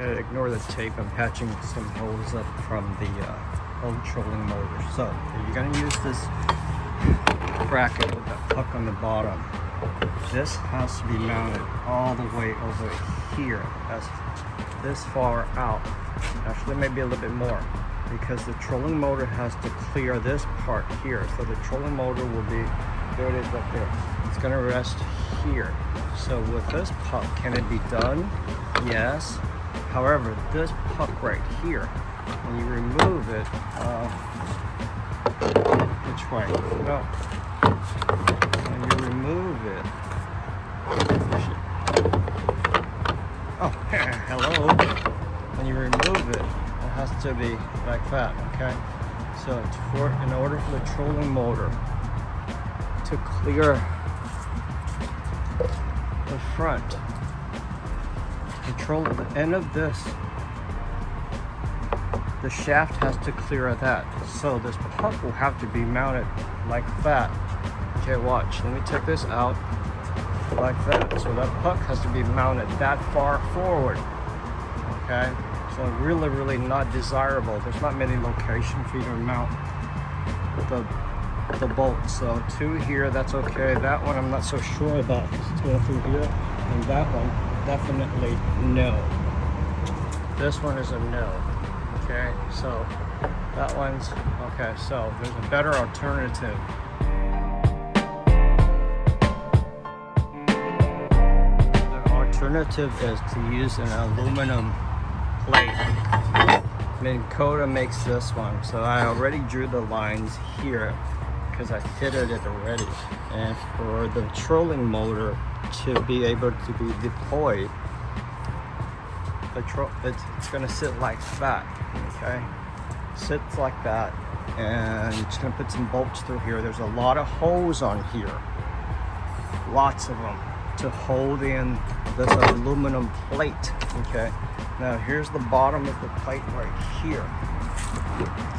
Ignore the tape. I'm patching some holes up from the old trolling motor. So you're going to use this bracket with that puck on the bottom. This has to be mounted all the way over here. That's this far out. Actually, maybe a little bit more, because the trolling motor has to clear this part here. So the trolling motor will be, there it is right there. It's going to rest here. So with this puck, can it be done? Yes. However, this puck right here, when you remove it, which way? No. When you remove it, oh, hello. When you remove it, it has to be like that, okay? So it's in order for the trolling motor to clear the front, control the end of this, the shaft has to clear that. So this puck will have to be mounted like that. Okay, watch. Let me take this out like that. So that puck has to be mounted that far forward. Okay, so really not desirable. There's not many locations for you to mount the bolt. So two here, that's okay. That one I'm not so sure about. It's going through here, and that one definitely no. This one is a no. Okay, so that one's okay. So there's a better alternative. The alternative is to use an aluminum plate. Minn Kota makes this one, so I already drew the lines here because I fitted it already. And for the trolling motor to be able to be deployed, it's going to sit like that. Okay, sits like that, and you're just going to put some bolts through here. There's a lot of holes on here, lots of them, to hold in this aluminum plate. Okay, now here's the bottom of the plate right here.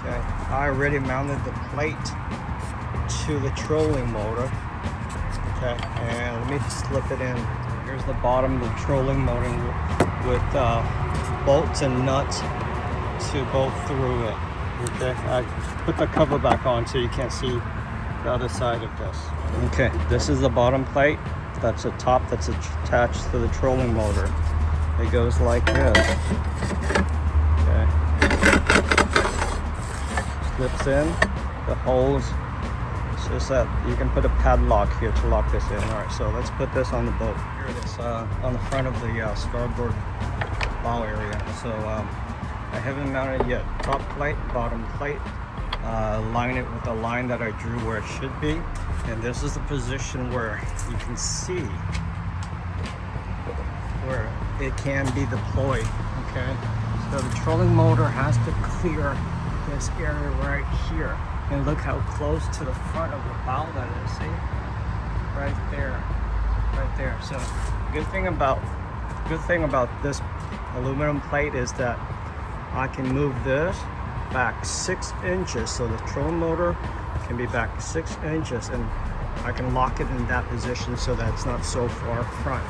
Okay, I already mounted the plate to the trolling motor. Okay, and let me slip it in. Here's the bottom of the trolling motor with bolts and nuts to go through it. Okay, I put the cover back on so you can't see the other side of this. Okay, this is the bottom plate. That's the top that's attached to the trolling motor. It goes like this. Okay, slips in the holes. It's just that you can put a padlock here to lock this in. All right, so let's put this on the boat. Here it is on the front of the starboard bow area. So I haven't mounted it yet. Top plate, bottom plate. Line it with the line that I drew where it should be. And this is the position where you can see where it can be deployed. Okay, so the trolling motor has to clear this area right here. And look how close to the front of the bow that is. See? Right there. Right there. So good thing about this aluminum plate is that I can move this back 6 inches, so the trolling motor can be back 6 inches, and I can lock it in that position so that it's not so far front.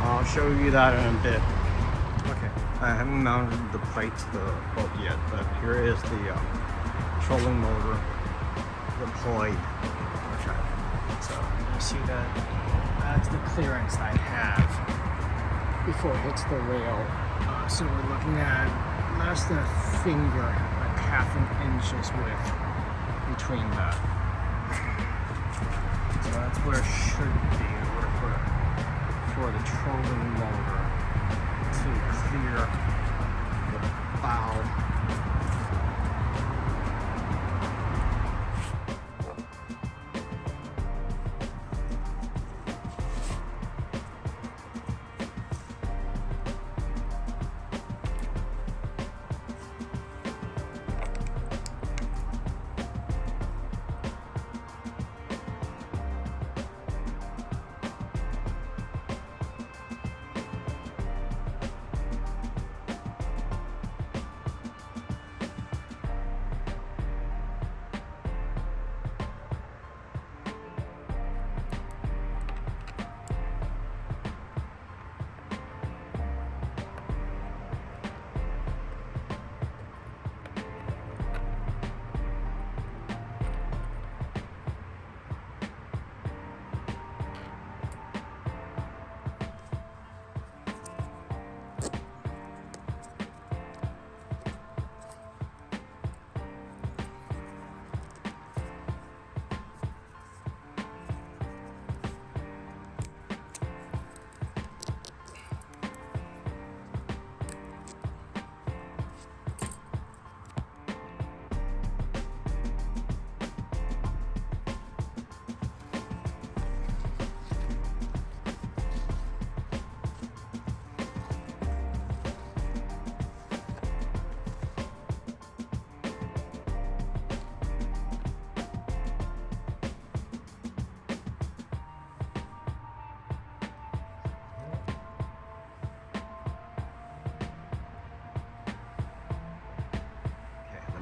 I'll show you that in a bit. Okay, I haven't mounted the plate to the boat yet, but here is the trolling motor deployed. Okay, so you see that's the clearance I have before it hits the rail. So we're looking at less than a finger, like half an inch's width between that. So that's where it should be in order for the trolling motor to clear the bow.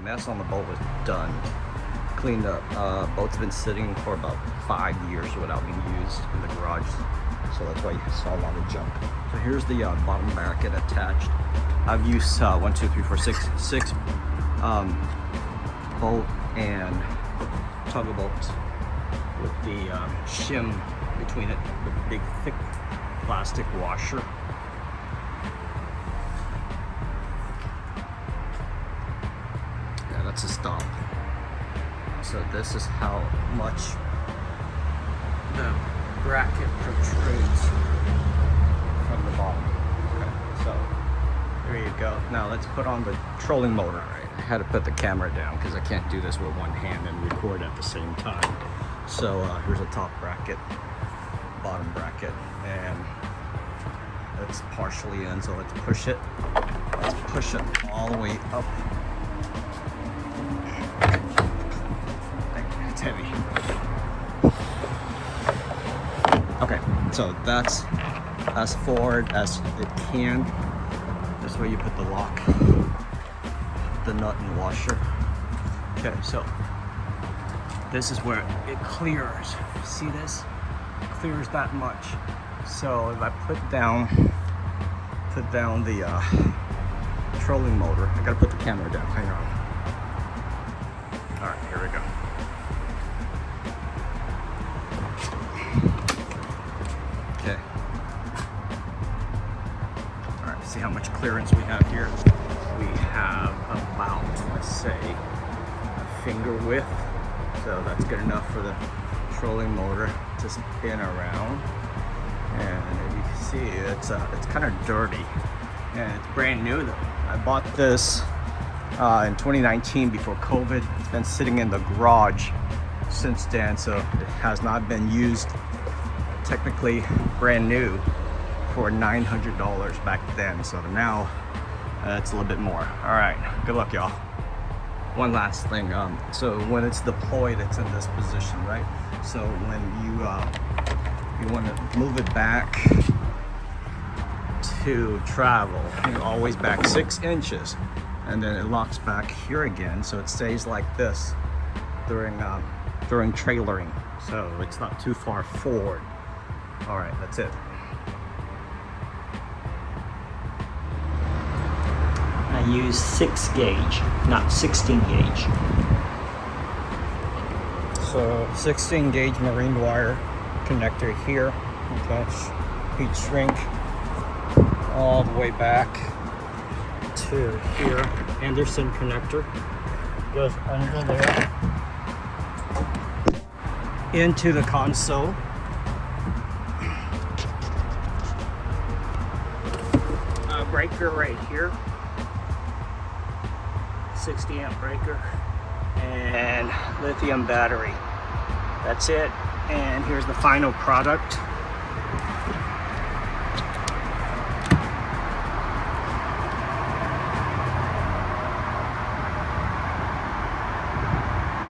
mess on the boat was done, cleaned up. Boat's been sitting for about 5 years without being used in the garage, so that's why you saw a lot of junk. So here's the bottom bracket attached. I've used 1, 2, 3, 4, 6 boat and tugboats with the shim between it, with a big thick plastic washer. Yeah, that's a stop. So this is how much the bracket protrudes from the bottom. Okay, so there you go. Now let's put on the trolling motor. I had to put the camera down because I can't do this with one hand and record at the same time. So here's a top bracket, bottom bracket, and it's partially in, so let's push it. Let's push it all the way up. It's heavy. Okay, so that's as forward as it can. This way you put the lock, the nut and washer. Okay, so this is where it clears. See this? It clears that much. So if I put down the trolling motor, I gotta put the camera down. Hang on. All right, here we go. Okay. All right, see how much clearance we have here? We have about, let's say, a finger width. So that's good enough for the trolling motor to spin around. And you can see it's kind of dirty, and it's brand new though. I bought this in 2019 before COVID. It's been sitting in the garage since then, so it has not been used. Technically brand new for $900 back then, so now it's a little bit more. All right, good luck, y'all. One last thing, so when it's deployed, it's in this position, right? So when you want to move it back to travel, you're always back 6 inches, and then it locks back here again, so it stays like this during trailering, so it's not too far forward. All right, that's it. I use 6 gauge, not 16 gauge. So 16 gauge marine wire connector here. Okay, heat shrink all the way back to here. Anderson connector goes under there into the console. Breaker right here, 60 amp breaker, and lithium battery. That's it. And here's the final product.